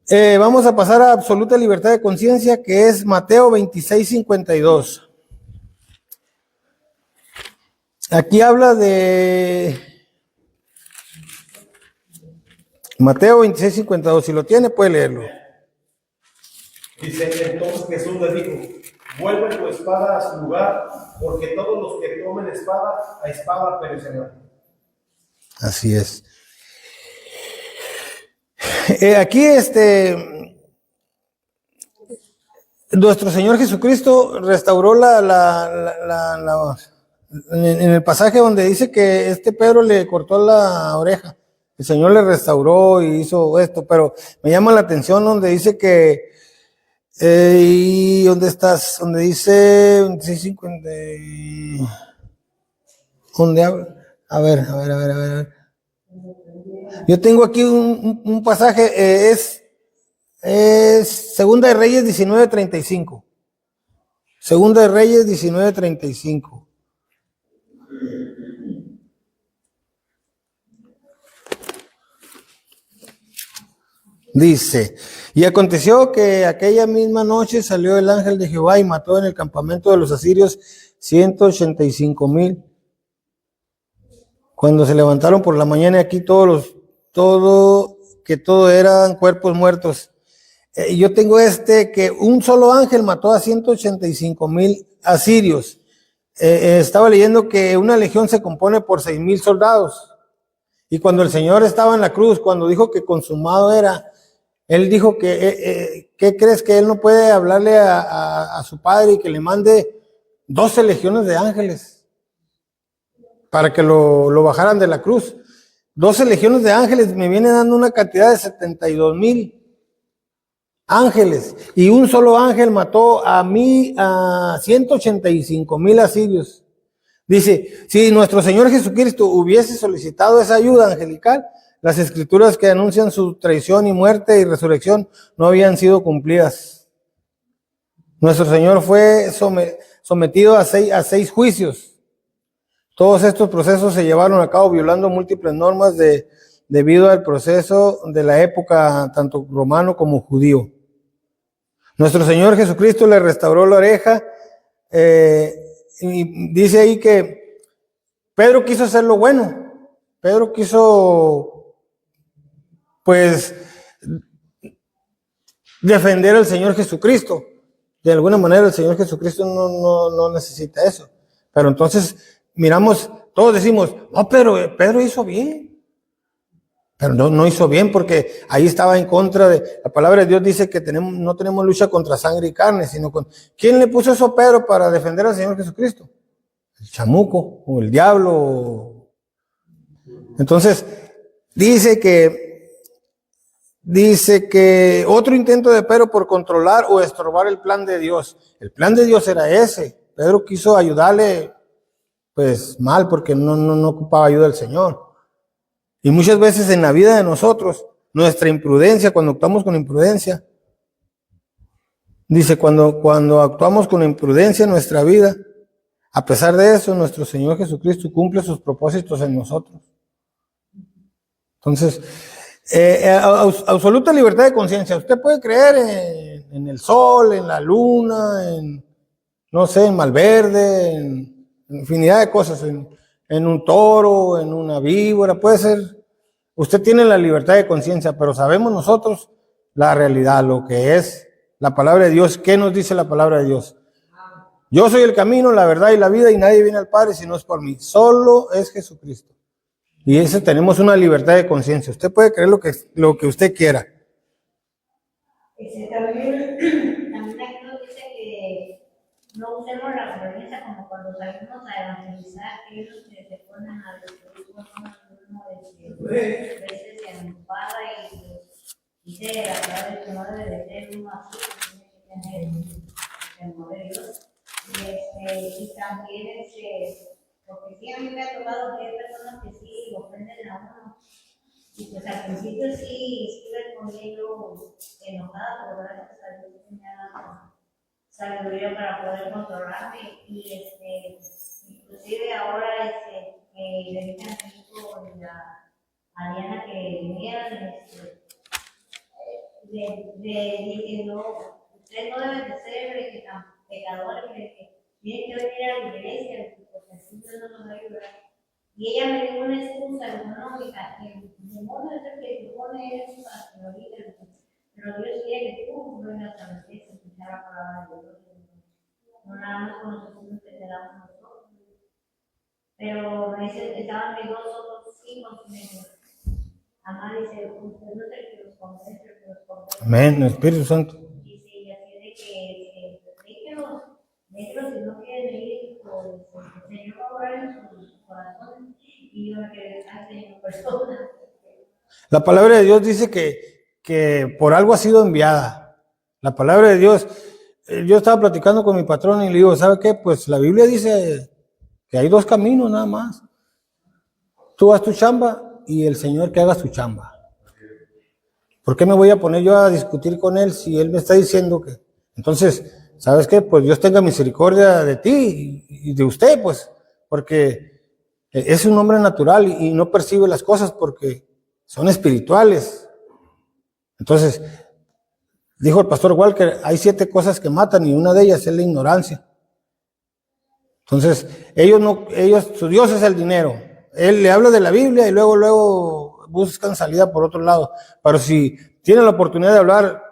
A: Vamos a pasar a absoluta libertad de conciencia, que es Mateo 26:52. Aquí habla de Mateo 26:52. Si lo tiene, puede leerlo.
F: Dice, entonces Jesús le dijo, vuelve tu espada a su lugar, porque todos los que tomen espada, a espada perecerán.
A: Así es. Aquí nuestro Señor Jesucristo restauró en el pasaje donde dice que Pedro le cortó la oreja. El Señor le restauró y hizo esto, pero me llama la atención donde dice que ¿y dónde estás? Donde dice 26:50. ¿Dónde habla? A ver. Yo tengo aquí un pasaje, es Segunda de Reyes 19:35. Segunda de Reyes 19:35. Dice, y aconteció que aquella misma noche salió el ángel de Jehová y mató en el campamento de los asirios 185,000. Cuando se levantaron por la mañana, aquí todo eran cuerpos muertos. Yo tengo que un solo ángel mató a 185,000 asirios. Estaba leyendo que una legión se compone por 6,000 soldados. Y cuando el Señor estaba en la cruz, cuando dijo que consumado era, Él dijo que, ¿qué crees? Que Él no puede hablarle a su Padre y que le mande 12 legiones de ángeles para que lo bajaran de la cruz. 12 legiones de ángeles me viene dando una cantidad de 72,000 ángeles. Y un solo ángel mató a 185,000 asirios. Dice, si nuestro Señor Jesucristo hubiese solicitado esa ayuda angelical, las escrituras que anuncian su traición y muerte y resurrección no habían sido cumplidas. Nuestro Señor fue sometido a seis juicios. Todos estos procesos se llevaron a cabo violando múltiples normas debido al proceso de la época, tanto romano como judío. Nuestro Señor Jesucristo le restauró la oreja, y dice ahí que Pedro quiso hacer lo bueno. Pedro quiso, pues, defender al Señor Jesucristo. De alguna manera el Señor Jesucristo no necesita eso. Pero entonces miramos, todos decimos, no, pero Pedro hizo bien. Pero no hizo bien porque ahí estaba en contra de... La palabra de Dios dice que no tenemos lucha contra sangre y carne, sino con... ¿Quién le puso eso a Pedro para defender al Señor Jesucristo? El chamuco o el diablo. Entonces, dice que otro intento de Pedro por controlar o estorbar el plan de Dios. El plan de Dios era ese. Pedro quiso ayudarle, pues mal, porque no ocupaba ayuda del Señor. Y muchas veces en la vida de nosotros, nuestra imprudencia, cuando actuamos con imprudencia, dice, cuando actuamos con imprudencia en nuestra vida, a pesar de eso, nuestro Señor Jesucristo cumple sus propósitos en nosotros. Entonces, absoluta libertad de conciencia. Usted puede creer en el sol, en la luna, en Malverde, en infinidad de cosas, en un toro, en una víbora, puede ser. Usted tiene la libertad de conciencia, pero sabemos nosotros la realidad, lo que es la palabra de Dios. ¿Qué nos dice la palabra de Dios? Yo soy el camino, la verdad y la vida, y nadie viene al Padre si no es por mí. Solo es Jesucristo. Y ese tenemos una libertad de conciencia. Usted puede creer lo que usted quiera.
H: También aquí nos dice que no usemos la violencia como cuando salimos a evangelizar, que ellos se ponen a destruir uno de veces se enfada y dice la palabra que no debe de ser uno así, que tiene que tener el temor de Dios. Y también porque sí a mí me ha tocado que hay personas que sí ofenden a uno. Y pues al principio sí estuve con ellos enojada, pero gracias a Dios me ha dado sabiduría para poder controlarme. Y inclusive ahora que le dije a mi hijo y a Diana que vinieran, le dije, no, ustedes no deben de ser tan pecadores, que tienen que venir a la iglesia, porque así Dios no nos va a ayudar. Y ella me dio una excusa, dijo, no, hija, el demonio es el que te pone eso para que lo digas, pero Dios quiere que tú vengas a la iglesia a escuchar la palabra de Dios. No nada más con los estudios que te damos nosotros. Pero me dice, estaban mis dos otros hijos, y me dijo, mamá dice, usted no es el que los convence, el que los convence.
A: Amén, Espíritu Santo.
H: Dice, y así de que déjelos, si no quieren ir, pues el Señor va a orar en sus corazones. Y yo me quedé, ay, Señor, persona.
A: La palabra de Dios dice que por algo ha sido enviada. La palabra de Dios, yo estaba platicando con mi patrón y le digo, ¿sabe qué? Pues la Biblia dice que hay dos caminos nada más. Tú haz tu chamba y el Señor que haga su chamba. ¿Por qué me voy a poner yo a discutir con Él si Él me está diciendo que? Entonces, ¿sabes qué? Pues Dios tenga misericordia de ti y de usted, pues, porque es un hombre natural y no percibe las cosas porque son espirituales. Entonces, dijo el pastor Walker, hay 7 cosas que matan y una de ellas es la ignorancia. Entonces, su Dios es el dinero. Él le habla de la Biblia y luego buscan salida por otro lado. Pero si tienen la oportunidad de hablar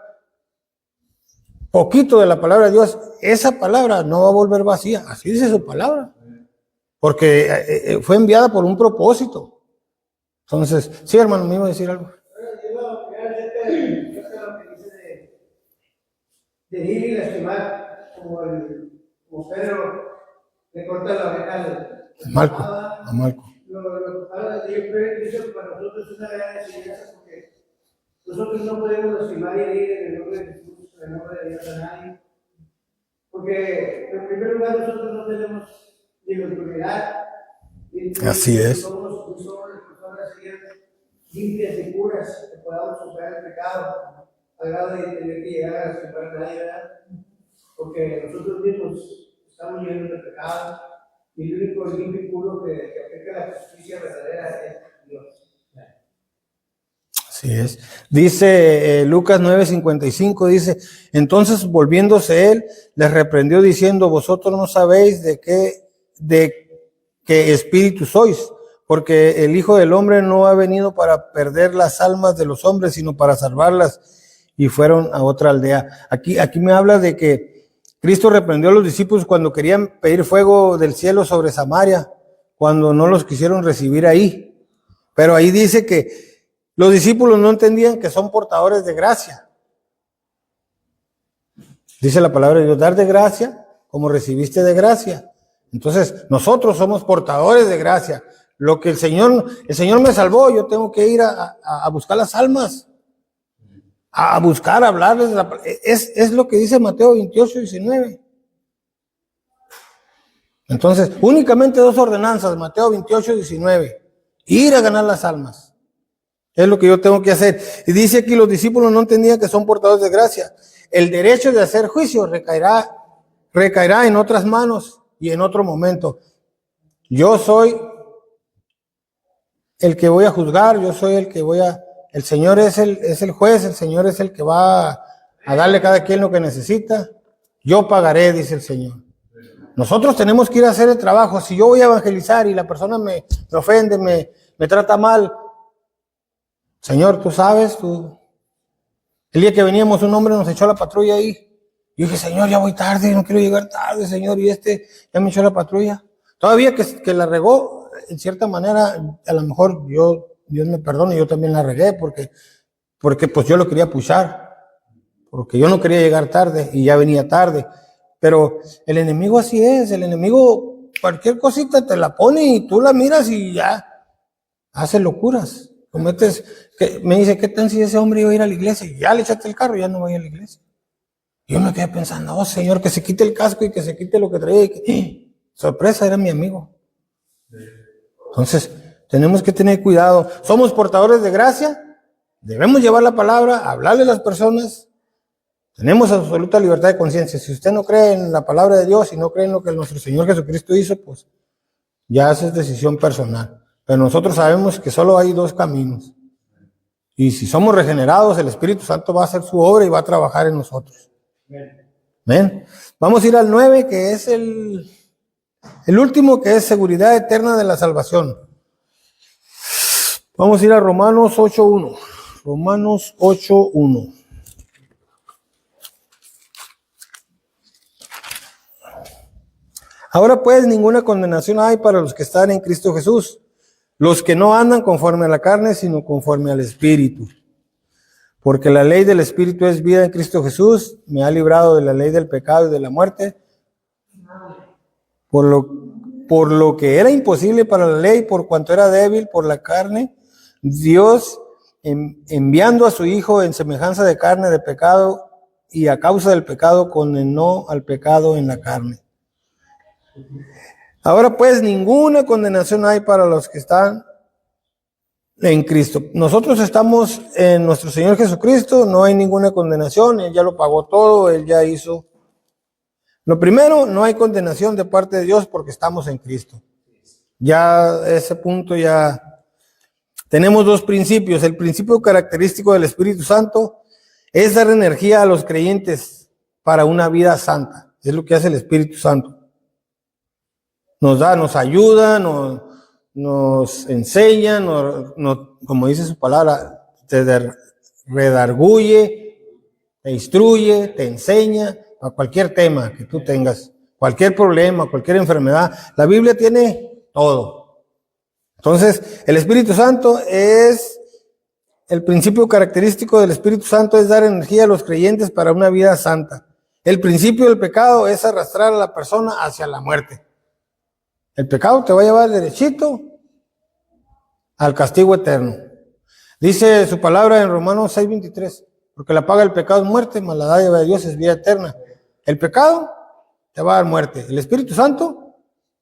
A: poquito de la palabra de Dios, esa palabra no va a volver vacía. Así dice su palabra. Porque fue enviada por un propósito. Entonces, sí, hermano, me iba a decir algo.
E: De ir y lastimar, como Pedro le corta la oreja a
A: Malco.
E: Lo que habla de Dios, para nosotros es una gran enseñanza porque nosotros no podemos lastimar y herir en el nombre de Jesús, en el nombre de Dios a nadie. Porque en primer lugar nosotros no tenemos ni la autoridad.
A: Así es.
E: Somos personas limpias y puras que podamos superar el pecado al grado de tener que llegar a lastimar a nadie, ¿verdad? Porque nosotros mismos estamos llenos de pecado y el único limpio y puro que aplica la justicia verdadera es Dios.
A: Así es. Dice Lucas 9:55, dice, entonces volviéndose él, les reprendió diciendo, vosotros no sabéis de qué espíritu sois, porque el Hijo del Hombre no ha venido para perder las almas de los hombres, sino para salvarlas. Y fueron a otra aldea. Aquí me habla de que Cristo reprendió a los discípulos cuando querían pedir fuego del cielo sobre Samaria, cuando no los quisieron recibir ahí. Pero ahí dice que los discípulos no entendían que son portadores de gracia. Dice la palabra de Dios, dar de gracia como recibiste de gracia. Entonces, nosotros somos portadores de gracia. Lo que el Señor me salvó, yo tengo que ir a buscar las almas. A buscar, a hablarles. Es lo que dice Mateo 28:19. Entonces, únicamente 2 ordenanzas, Mateo 28:19. Ir a ganar las almas. Es lo que yo tengo que hacer. Y dice aquí, los discípulos no entendían que son portadores de gracia. El derecho de hacer juicio recaerá en otras manos y en otro momento. Yo soy el que voy a juzgar, yo soy el que el Señor es el juez, el Señor es el que va a darle a cada quien lo que necesita. Yo pagaré, dice el Señor. Nosotros tenemos que ir a hacer el trabajo. Si yo voy a evangelizar y la persona me ofende, me trata mal, Señor, tú sabes, tú El día que veníamos, un hombre nos echó la patrulla ahí. Yo dije, Señor, ya voy tarde, no quiero llegar tarde, Señor, y ya me echó la patrulla. Todavía que la regó, en cierta manera, a lo mejor Dios me perdone, yo también la regué, porque pues yo lo quería pushar, porque yo no quería llegar tarde, y ya venía tarde. Pero el enemigo así es, el enemigo cualquier cosita te la pone y tú la miras y ya hace locuras. Me dice, ¿qué tal si ese hombre iba a ir a la iglesia? Y ya le echaste el carro, ya no voy a la iglesia. Yo me quedé pensando, oh Señor, que se quite el casco y que se quite lo que traía. Sorpresa, era mi amigo. Entonces, tenemos que tener cuidado. Somos portadores de gracia, debemos llevar la palabra, hablarle a las personas. Tenemos absoluta libertad de conciencia. Si usted no cree en la palabra de Dios y no cree en lo que nuestro Señor Jesucristo hizo, pues ya esa es decisión personal. Pero nosotros sabemos que solo hay dos caminos. Y si somos regenerados, el Espíritu Santo va a hacer su obra y va a trabajar en nosotros. ¿Ven? Vamos a ir al 9, que es el último, que es seguridad eterna de la salvación. Vamos a ir a Romanos 8:1. Romanos 8:1. Ahora pues ninguna condenación hay para los que están en Cristo Jesús, los que no andan conforme a la carne, sino conforme al Espíritu. Porque la ley del Espíritu es vida en Cristo Jesús, me ha librado de la ley del pecado y de la muerte. Por lo que era imposible para la ley, por cuanto era débil por la carne, Dios, enviando a su Hijo en semejanza de carne de pecado, y a causa del pecado condenó al pecado en la carne. Ahora pues ninguna condenación hay para los que están en Cristo. Nosotros estamos en nuestro Señor Jesucristo, no hay ninguna condenación, Él ya lo pagó todo, Él ya hizo. Lo primero, no hay condenación de parte de Dios porque estamos en Cristo. Ya ese punto ya tenemos dos principios. El principio característico del Espíritu Santo es dar energía a los creyentes para una vida santa. Es lo que hace el Espíritu Santo. Nos ayuda, nos enseña, como dice su palabra, te redarguye, te instruye, te enseña a cualquier tema que tú tengas, cualquier problema, cualquier enfermedad. La Biblia tiene todo. Entonces, el Espíritu Santo es, el principio característico del Espíritu Santo es dar energía a los creyentes para una vida santa. El principio del pecado es arrastrar a la persona hacia la muerte. El pecado te va a llevar derechito al castigo eterno. Dice su palabra en Romanos 6:23, porque la paga del pecado es muerte, mas la dádiva de Dios es vida eterna. El pecado te va a dar muerte. El Espíritu Santo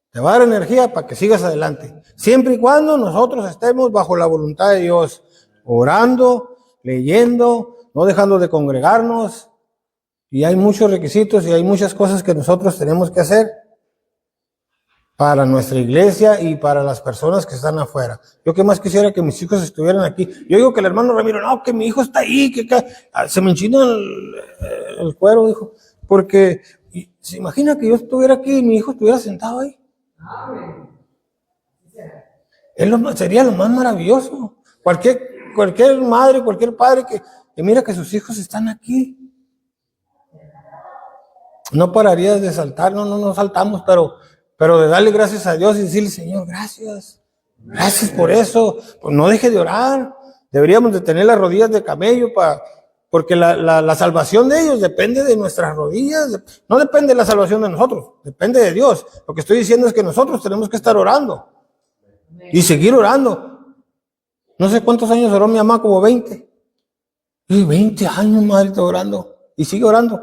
A: te va a dar energía para que sigas adelante. Siempre y cuando nosotros estemos bajo la voluntad de Dios, orando, leyendo, no dejando de congregarnos. Y hay muchos requisitos y hay muchas cosas que nosotros tenemos que hacer para nuestra iglesia y para las personas que están afuera. Yo que más quisiera que mis hijos estuvieran aquí. Yo digo que el hermano Ramiro, no, que mi hijo está ahí, que se me enchina el cuero, dijo, porque se imagina que yo estuviera aquí y mi hijo estuviera sentado ahí. Sería lo más maravilloso. Cualquier madre, cualquier padre que mira que sus hijos están aquí. No pararías de saltar, no saltamos, pero de darle gracias a Dios y decirle, Señor, gracias por eso. Pues no deje de orar. Deberíamos de tener las rodillas de camello porque la salvación de ellos depende de nuestras rodillas. No depende de la salvación de nosotros, depende de Dios. Lo que estoy diciendo es que nosotros tenemos que estar orando y seguir orando. No sé cuántos años oró mi mamá, como 20. Y 20 años, madre, orando y sigue orando.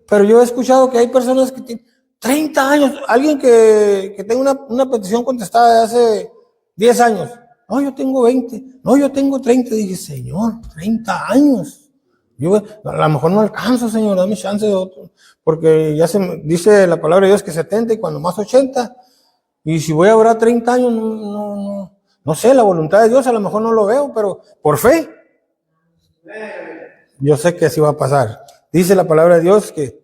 A: Pero yo he escuchado que hay personas que tienen 30 años, alguien que tenga una petición contestada de hace 10 años. No, yo tengo 20. No, yo tengo 30. Dije, Señor, 30 años. Yo a lo mejor no alcanzo, Señor, dame chance de otro. Porque ya dice la palabra de Dios que 70 y cuando más 80. Y si voy a orar 30 años, no sé, la voluntad de Dios a lo mejor no lo veo, pero por fe, yo sé que así va a pasar. Dice la palabra de Dios que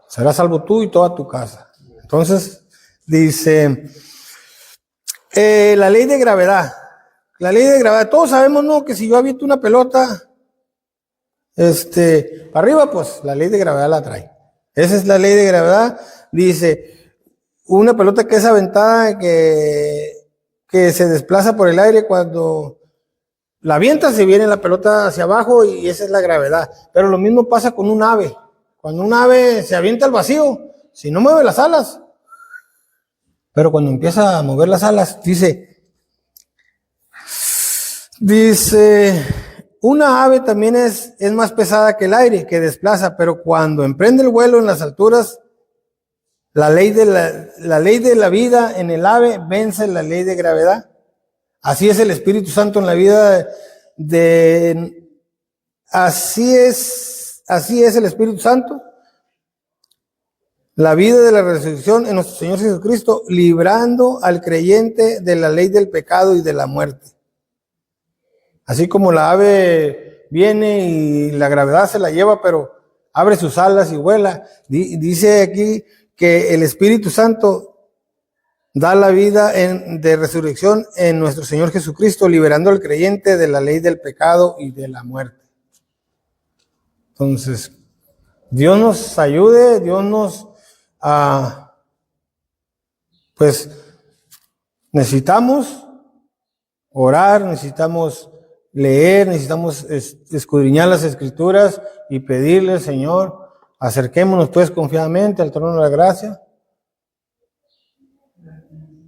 A: serás salvo tú y toda tu casa. Entonces, dice, la ley de gravedad. La ley de gravedad, todos sabemos, ¿no? Que si yo aviento una pelota para arriba, pues la ley de gravedad la trae. Esa es la ley de gravedad. Dice, una pelota que es aventada, que se desplaza por el aire, cuando la avienta se viene la pelota hacia abajo y esa es la gravedad. Pero lo mismo pasa con un ave. Cuando un ave se avienta al vacío, si no mueve las alas, pero cuando empieza a mover las alas, dice, una ave también es más pesada que el aire, que desplaza, pero cuando emprende el vuelo en las alturas, la ley de la vida en el ave vence la ley de gravedad. Así es el Espíritu Santo en la vida así es el Espíritu Santo, la vida de la resurrección en nuestro Señor Jesucristo, librando al creyente de la ley del pecado y de la muerte. Así como la ave viene y la gravedad se la lleva, pero abre sus alas y vuela. Dice aquí que el Espíritu Santo da la vida de resurrección en nuestro Señor Jesucristo, liberando al creyente de la ley del pecado y de la muerte. Entonces, Dios nos ayude, Dios nos... pues necesitamos orar, necesitamos leer, necesitamos escudriñar las Escrituras y pedirle al Señor, acerquémonos pues confiadamente al trono de la gracia.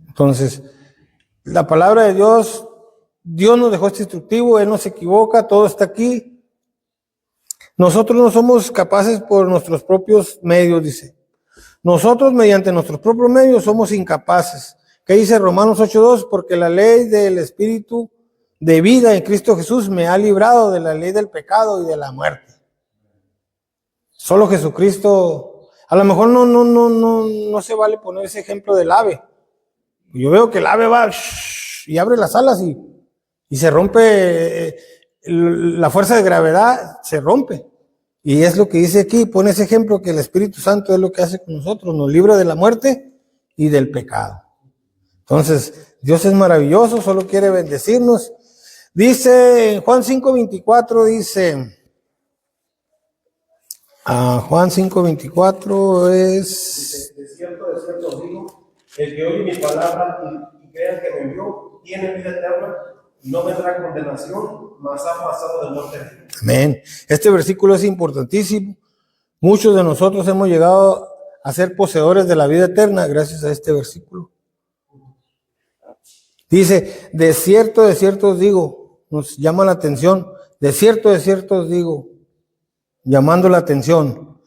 A: Entonces, la palabra de Dios nos dejó este instructivo, Él no se equivoca, todo está aquí. Nosotros no somos capaces por nuestros propios medios, dice. Nosotros mediante nuestros propios medios somos incapaces. ¿Qué dice Romanos 8:2? Porque la ley del Espíritu de vida en Cristo Jesús me ha librado de la ley del pecado y de la muerte. Solo Jesucristo, a lo mejor no se vale poner ese ejemplo del ave. Yo veo que el ave va y abre las alas y se rompe, la fuerza de gravedad se rompe. Y es lo que dice aquí, pone ese ejemplo que el Espíritu Santo es lo que hace con nosotros, nos libra de la muerte y del pecado. Entonces, Dios es maravilloso, solo quiere bendecirnos. Dice en Juan 5:24, dice, Juan 5:24 es...
F: De cierto os digo, el que oye mi palabra y crea que me envió, tiene vida eterna, no vendrá condenación, mas ha pasado de muerte a vida.
A: Amén. Este versículo es importantísimo. Muchos de nosotros hemos llegado a ser poseedores de la vida eterna gracias a este versículo. Dice, de cierto os digo, nos llama la atención, de cierto os digo, llamando la atención.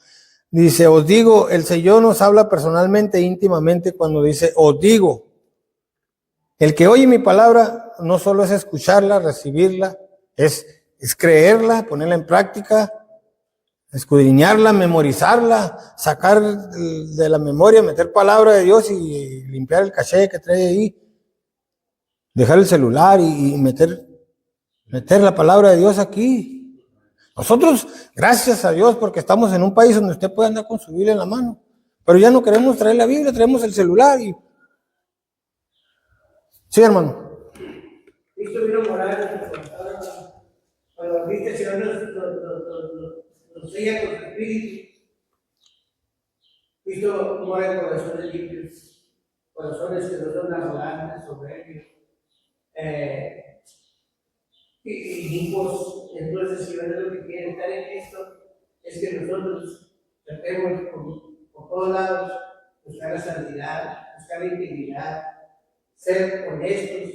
A: Dice, os digo, el Señor nos habla personalmente, íntimamente cuando dice, os digo. El que oye mi palabra no solo es escucharla, recibirla, es creerla, ponerla en práctica, escudriñarla, memorizarla, sacar de la memoria, meter palabra de Dios y limpiar el caché que trae ahí. Dejar el celular y meter la palabra de Dios aquí. Nosotros, gracias a Dios, porque estamos en un país donde usted puede andar con su Biblia en la mano, pero ya no queremos traer la Biblia, traemos el celular y... Sí, hermano.
E: Cristo vino a morar cuando viste el Señor nos sella con su espíritu. Cristo mora en corazones limpios, corazones que no son arrogantes, soberbios. Y limpios. Entonces, si Señor lo que quiere estar en esto es que nosotros tratemos por todos lados buscar la santidad, buscar la integridad, ser honestos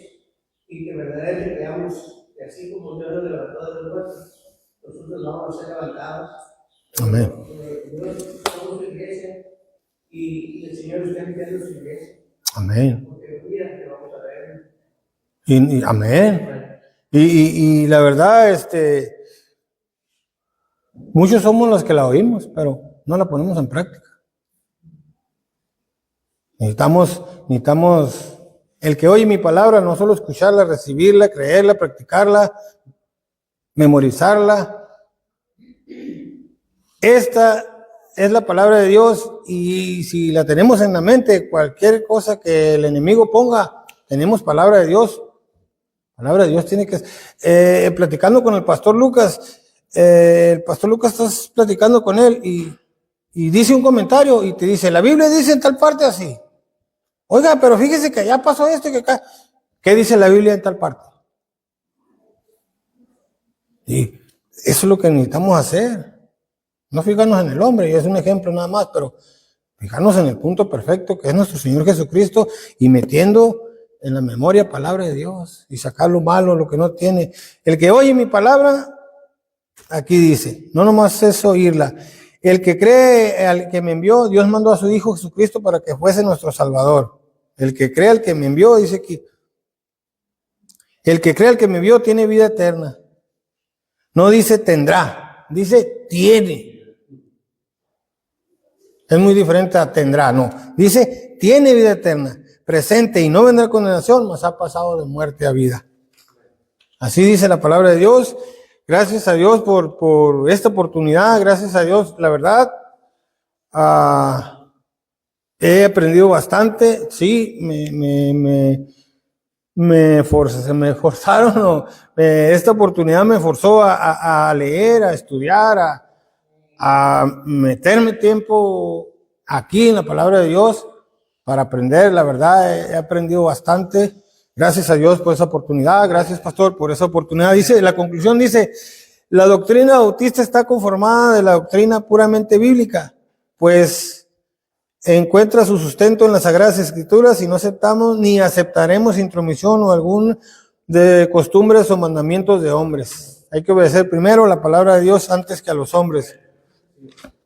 E: y que verdaderamente veamos que así como Dios nos levantó de los muertos, nosotros vamos a ser levantados.
A: Amén.
E: Nosotros somos su iglesia y el Señor está limpiando su iglesia.
A: Amén.
E: Porque mira que vamos a ver.
A: Amén. Y la verdad, muchos somos los que la oímos, pero no la ponemos en práctica. Necesitamos el que oye mi palabra, no solo escucharla, recibirla, creerla, practicarla, memorizarla. Esta es la palabra de Dios y si la tenemos en la mente, cualquier cosa que el enemigo ponga, tenemos palabra de Dios. Palabra de Dios tiene que... platicando con el pastor Lucas, el pastor Lucas, estás platicando con él y dice un comentario y te dice, la Biblia dice en tal parte así. Oiga, pero fíjese que ya pasó esto y que acá. ¿Qué dice la Biblia en tal parte? Y eso es lo que necesitamos hacer. No fijarnos en el hombre, y es un ejemplo nada más, pero fijarnos en el punto perfecto que es nuestro Señor Jesucristo y metiendo en la memoria palabra de Dios y sacar lo malo, lo que no tiene. El que oye mi palabra, aquí dice, no nomás es oírla. El que cree al que me envió, Dios mandó a su Hijo Jesucristo para que fuese nuestro Salvador. El que cree al que me envió, dice aquí, el que cree al que me envió tiene vida eterna. No dice tendrá, dice tiene. Es muy diferente a tendrá, no. Dice tiene vida eterna, presente y no vendrá condenación, mas ha pasado de muerte a vida. Así dice la palabra de Dios. Gracias a Dios por esta oportunidad, gracias a Dios, la verdad, he aprendido bastante, sí, se me forzaron, esta oportunidad me forzó a leer, a estudiar, a meterme tiempo aquí en la palabra de Dios para aprender, la verdad, he aprendido bastante. Gracias a Dios por esa oportunidad, gracias pastor por esa oportunidad. Dice, la conclusión dice, la doctrina bautista está conformada de la doctrina puramente bíblica, pues encuentra su sustento en las Sagradas Escrituras y no aceptamos ni aceptaremos intromisión o algún de costumbres o mandamientos de hombres. Hay que obedecer primero la palabra de Dios antes que a los hombres.